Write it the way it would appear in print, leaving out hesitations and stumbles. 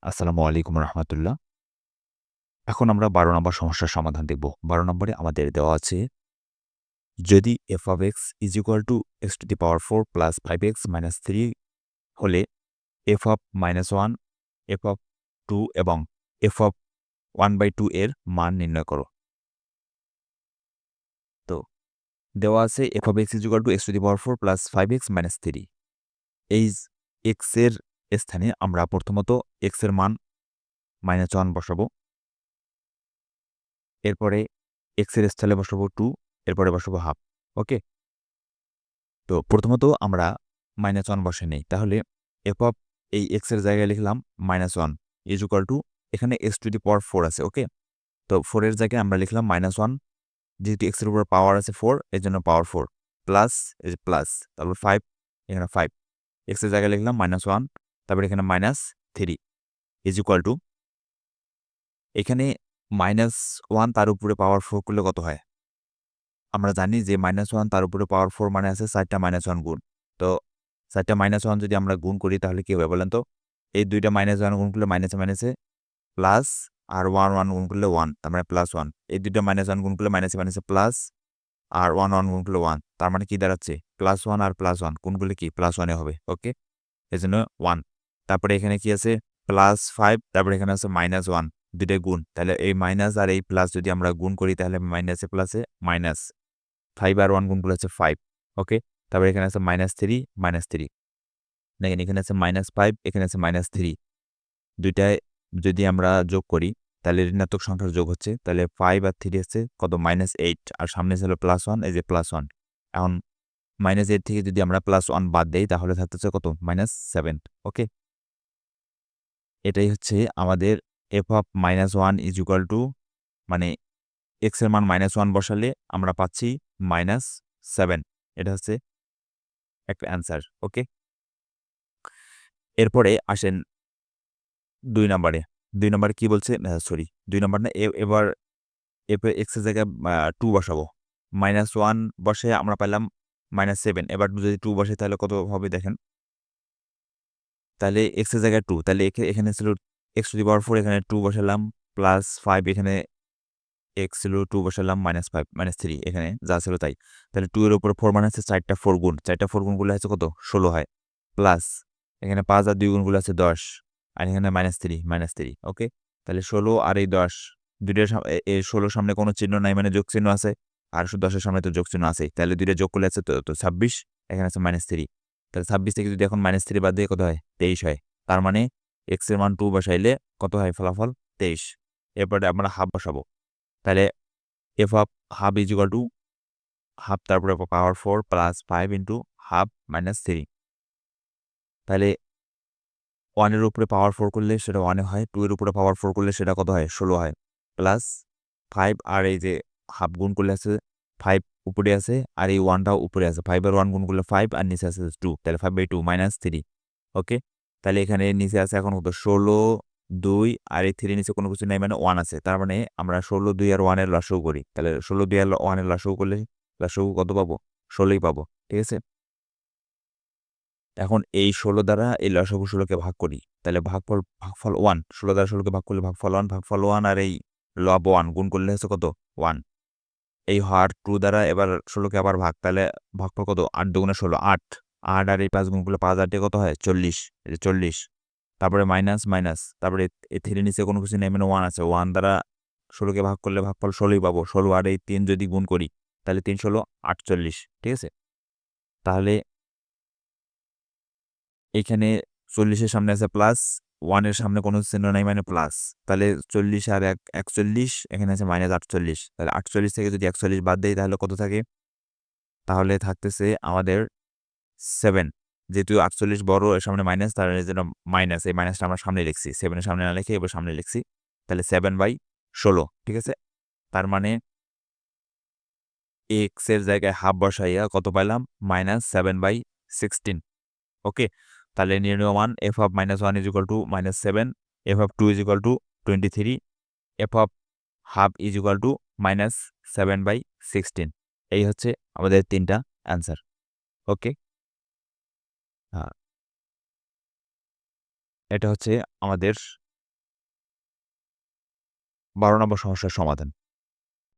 আসসালামু আলাইকুম রহমতুল্লাহ। এখন আমরা ১২ নম্বর সমস্যার সমাধান দেখব। ১২ নম্বরে আমাদের দেওয়া আছে যদি f of x is equal to x to the power 4 plus 5x minus 3 হলে f of -1, f of 2 এবং f of 1/2 এর মান নির্ণয় করো। তো দেওয়া আছে f of x is equal to x to the power 4 plus 5x minus 3। এই x এর স্থানে আমরা প্রথমত x এর মান -1 বসাবো। এরপরে x এর স্থলে বসাবো 2, এরপরে বসাবো হাফ। ওকে? তো প্রথমত আমরা -1 বসাই নেই। তাহলে f of এই x এর জায়গায় লিখলাম -1 ইজ ইকুয়াল টু এখানে x টু দি পাওয়ার 4 আছে। ওকে? তো 4 এর জায়গায় আমরা লিখলাম -1 যেহেতু x এর উপর পাওয়ার আছে 4 এজন্য পাওয়ার 4 প্লাস এই যে প্লাস তারপর 5 এখানে 5 x এর জায়গায় লিখলাম -1 তারপর এখানে -3 ইজ ইকুয়াল টু এখানে -1 তার উপরে পাওয়ার 4 করলে কত হয়? আমরা জানি যে -1 তার উপরে পাওয়ার 4 মানে আছে 4 টা -1 গুণ। তো 4 টা -1 যদি আমরা গুণ করি তাহলে কি হবে বলেন তো? এই ২ টা -1 গুণ করলে মাইনাসে, মাইনাসে প্লাস আর 1, 1 গুণ করলে 1 তার মানে +1। এই ২ টা -1 গুণ করলে মাইনাসে, মাইনাসে প্লাস আর 1, 1 গুণ করলে 1 তার মানে কি দাঁড়াচ্ছে? +1 আর +1 গুণ করলে কি +1 এ হবে। ওকে? এজন্য 1 তারপরে এখানে কি আছে? +5 তারপরে এখানে আছে -1 ২ টাই গুণ। তাহলে এই মাইনাস আর এই প্লাস যদি আমরা গুণ করি তাহলে মাইনাসে, প্লাসে মাইনাস 5 আর 1 গুণ করলে হচ্ছে 5। ওকে? তারপরে এখানে আছে -3, -3 দেখেন এখানে আছে -5 এখানে আছে -3 ২ টায় যদি আমরা যোগ করি তাহলে ঋণাত্মক সংখ্যার যোগ হচ্ছে। তাহলে 5 আর 3 হচ্ছে কত? -8 আর সামনে ছিল +1 এই যে +1 এখন -8 থেকে যদি আমরা +1 বাদ দেই তাহলে থাকতেছে কত? -7। ওকে? এটাই হচ্ছে আমাদের f of -1 is equal to মানে x এর মান -1 বসালে আমরা পাচ্ছি -7 এটা হচ্ছে একটা অ্যান্সার। ওকে? এরপরে আসেন ২ নাম্বারে। ২ নাম্বারে কি বলছে? সরি ২ নাম্বার না এবার x এর জায়গায় 2 বসাবো। -1 বসে আমরা পাইলাম -7 এবার যদি 2 বসাই তাহলে কত হবে দেখেন। তাহলে x এর জায়গায় 2 তাহলে এখানে ছিল x টু দি পাওয়ার 4 এখানে 2 বসালাম +5 এখানে x ছিল 2 বসালাম -5 -3 এখানে যা ছিল তাই। তাহলে 2 এর উপর 4 মানে হচ্ছে 4 টা 4 গুণ। 4 টা 4 গুণ করলে হচ্ছে কত? 16 হয়। প্লাস এখানে ৫ আর ২ গুণ করলে আছে ১০ আর এখানে -3 ওকে? তাহলে ১৬ আর এই ১০ ২ টার ১৬ সামনে কোনো চিহ্ন নাই মানে যোগ চিহ্ন আছে। আর ১০ এর সামনে তো যোগ চিহ্ন আছেই। তাহলে ২ টা যোগ করলে আছে তো ২৬ এখানে আছে -3 তাহলে ২৬ থেকে যদি এখন -3 বাদ দিই কত হয়? ২৩ হয়। তার মানে x এর মান 2 বসাইলে কত হয় ফলাফল? ২৩। এরপরে আমরা হাফ বসাবো। তাহলে f of half is equal to half তারপরে পাওয়ার 4 প্লাস 5 ইন্টু হাফ -3 তাহলে 1 এর উপরে পাওয়ার 4 করলে সেটা 1 এ হয়। 2 এর উপরে পাওয়ার 4 করলে সেটা কত হয়? 16 হয়। প্লাস 5 আর এই যে হাফ গুণ করলে আছে 5 উপরে আছে আর এই 1 টাও উপরে আছে। 5 আর 1 গুণ করলে 5 আর নিচে আছে 2 তাহলে 5/2 -3 ওকে? তাহলে এখানে নিচে আছে এখন কত? 16, 2 আর এই 3 নিচে কোনো কিছু নাই মানে 1 আছে। তার মানে আমরা 16, 2 আর 1 এর লসাগু করি। তাহলে 16, 2 আর 1 এর লসাগু করলে লসাগু কত পাবো? 16 ই পাবো। ঠিক আছে? এখন এই ১৬ দ্বারা এই লসাগু ১৬ কে ভাগ করি। তাহলে ভাগফল ১ ১৬ দ্বারা ১৬ কে ভাগ করলে ভাগফল 1 আর এই লব 1 গুণ করলে হচ্ছে কত? 1 এই হর 2 দ্বারা এবার ১৬ কে আবার ভাগ তাহলে ভাগফল কত? ৮ দুগুণে ১৬ ৮ ৮ আর এই ৫ গুণ করলে ৫ ৮ কত হয়? ৪০ এই যে ৪০ তারপরে মাইনাস, মাইনাস তারপরে এই 3 নিচে কোনো কিছু নেই মানে 1 আছে। 1 দ্বারা ১৬ কে ভাগ করলে ভাগফল ১৬ ই পাবো। ১৬ আর এই ৩ যদি গুণ করি তাহলে ৩ ১৬ ৪৮ ঠিক আছে? তাহলে এইখানে ৪০ এর সামনে আছে প্লাস, 1 এর সামনে কোনো চিহ্ন নাই মানে প্লাস। তাহলে ৪০ আর ১ ৪১ এখানে আছে -৪৮ তাহলে ৪৮ থেকে যদি ৪১ বাদ দেই তাহলে কত থাকে? তাহলে থাকতেছে আমাদের 7 যেহেতু ৪৮ বড় এর সামনে মাইনাস তার এজন্য মাইনাস এই মাইনাসটা আমরা সামনে লিখছি। 7 এর সামনে না লিখে এবার সামনে লিখছি। তাহলে 7/16 ঠিক আছে? তার মানে x এর জায়গায় হাফ বসাইয়া কত পাইলাম? -7/16 ওকে? তাহলে নির্ণয় মান f of -1 is equal to -7, f of 2 is equal to 23, f of half is equal to -7/16 এই হচ্ছে আমাদের ৩ টা অ্যান্সার। ওকে? আ এটা হচ্ছে আমাদের 12 নম্বর সমস্যার সমাধান।